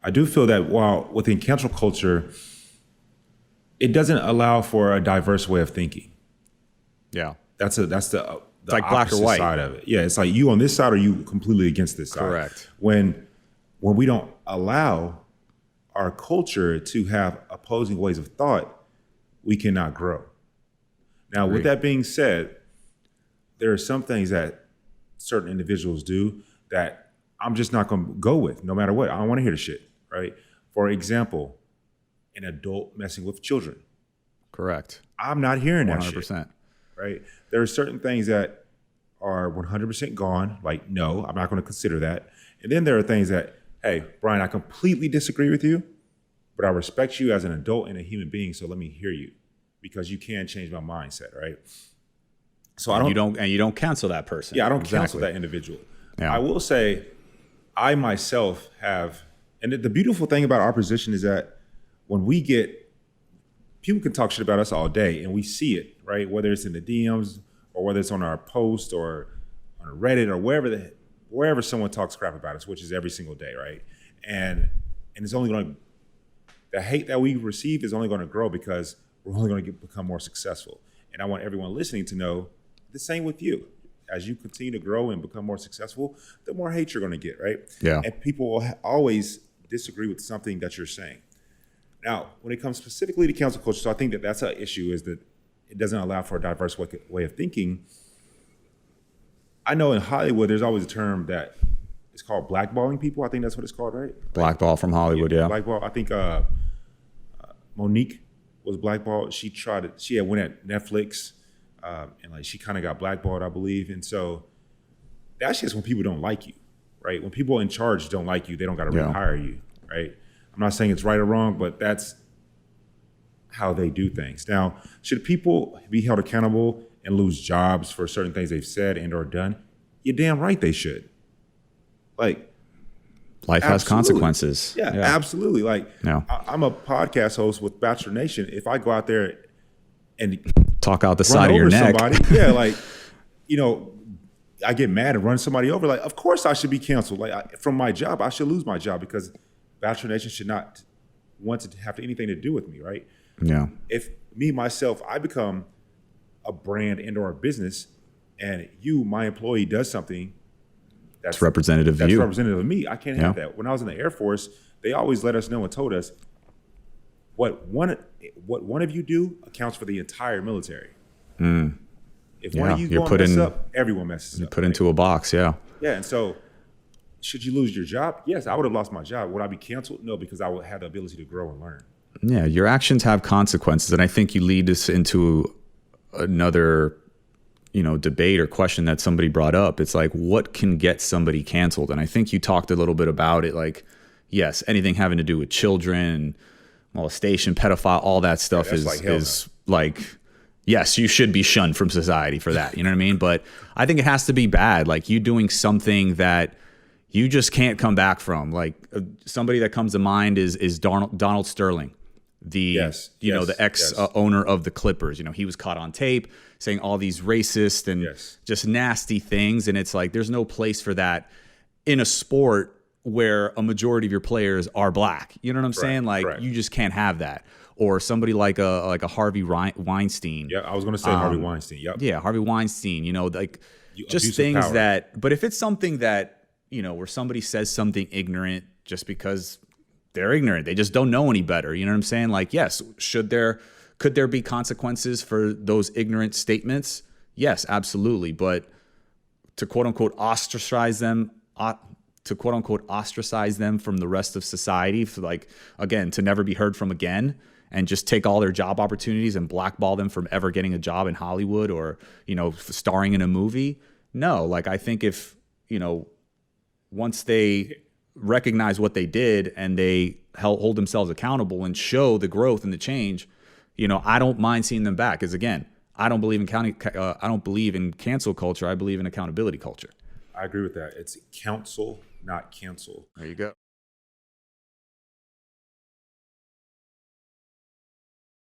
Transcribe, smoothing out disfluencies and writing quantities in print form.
I do feel that while within cancel culture, it doesn't allow for a diverse way of thinking. Yeah. That's the like black or white side of it. Yeah, it's like you on this side or you completely against this side. Correct. When we don't allow our culture to have opposing ways of thought, we cannot grow. Now, with that being said, there are some things that certain individuals do that I'm just not going to go with, no matter what. I don't want to hear the shit, right? For example, an adult messing with children. Correct. I'm not hearing that 100%. shit, right? There are certain things that are 100% gone, like, no, I'm not going to consider that. And then there are things that, hey, Bryan, I completely disagree with you, but I respect you as an adult and a human being, so let me hear you, because you can change my mindset, right? So you don't cancel that person. Yeah, I don't cancel that individual. Yeah. I will say, I myself have, and the beautiful thing about our position is that when we get, people can talk shit about us all day, and we see it, right? Whether it's in the DMs or whether it's on our post or on Reddit or wherever someone talks crap about us, which is every single day, right? And it's only going to, the hate that we receive is only going to grow because we're only going to become more successful. And I want everyone listening to know the same with you. As you continue to grow and become more successful, the more hate you're going to get, right? Yeah. And people will always disagree with something that you're saying. Now, when it comes specifically to cancel culture, so I think that that's an issue, is that it doesn't allow for a diverse way of thinking. I know in Hollywood, there's always a term that it's called blackballing people. I think that's what it's called, right? Blackball from Hollywood, yeah. Blackball. I think Monique was blackballed. She had went at Netflix, and like she kind of got blackballed, I believe. And so that's just when people don't like you, right? When people in charge don't like you, they don't got to rehire you, right? I'm not saying it's right or wrong, but that's how they do things. Now, should people be held accountable and lose jobs for certain things they've said and or done? You're damn right they should. Like, life has consequences. Yeah, absolutely. Like, I'm a podcast host with Bachelor Nation. If I go out there and talk out the side of your neck, like, I get mad and run somebody over. Like, of course I should be canceled. Like, from my job, I should lose my job because Bachelor Nation should not want to have anything to do with me, right? Yeah. If me, myself, I become a brand and or a business, and you, my employee, does something that's representative of you. Representative of me, I can't have that. When I was in the Air Force, they always let us know and told us what one of you do accounts for the entire military. If one of you go and mess up, everyone messes up. You're put into a box, Yeah, and so should you lose your job? Yes, I would have lost my job. Would I be canceled? No, because I would have the ability to grow and learn. Yeah, your actions have consequences, and I think you lead us into another debate or question that somebody brought up. It's like, what can get somebody canceled? And I think you talked a little bit about it. Like, yes, anything having to do with children, molestation, pedophile, all that stuff is like, yes, you should be shunned from society for that. You know what I mean? But I think it has to be bad. Like, you doing something that you just can't come back from. Like, somebody that comes to mind is Donald Sterling, the ex owner of the Clippers. He was caught on tape saying all these racist and just nasty things. And it's like, there's no place for that in a sport where a majority of your players are black. You know what I'm saying? Like, you just can't have that. Or somebody like a Harvey Weinstein. Yeah, I was going to say Harvey Weinstein. Yep. Yeah, Harvey Weinstein, just things that, but if it's something that, where somebody says something ignorant just because they're ignorant, they just don't know any better. You know what I'm saying? Like, yes, could there be consequences for those ignorant statements? Yes, absolutely. But to quote unquote ostracize them from the rest of society, for like, again, to never be heard from again, and just take all their job opportunities and blackball them from ever getting a job in Hollywood or, starring in a movie. No, like, I think if, once they recognize what they did and they hold themselves accountable and show the growth and the change, I don't mind seeing them back. Because again, I don't believe in cancel culture. I believe in accountability culture. I agree with that. It's counsel, not cancel. There you go.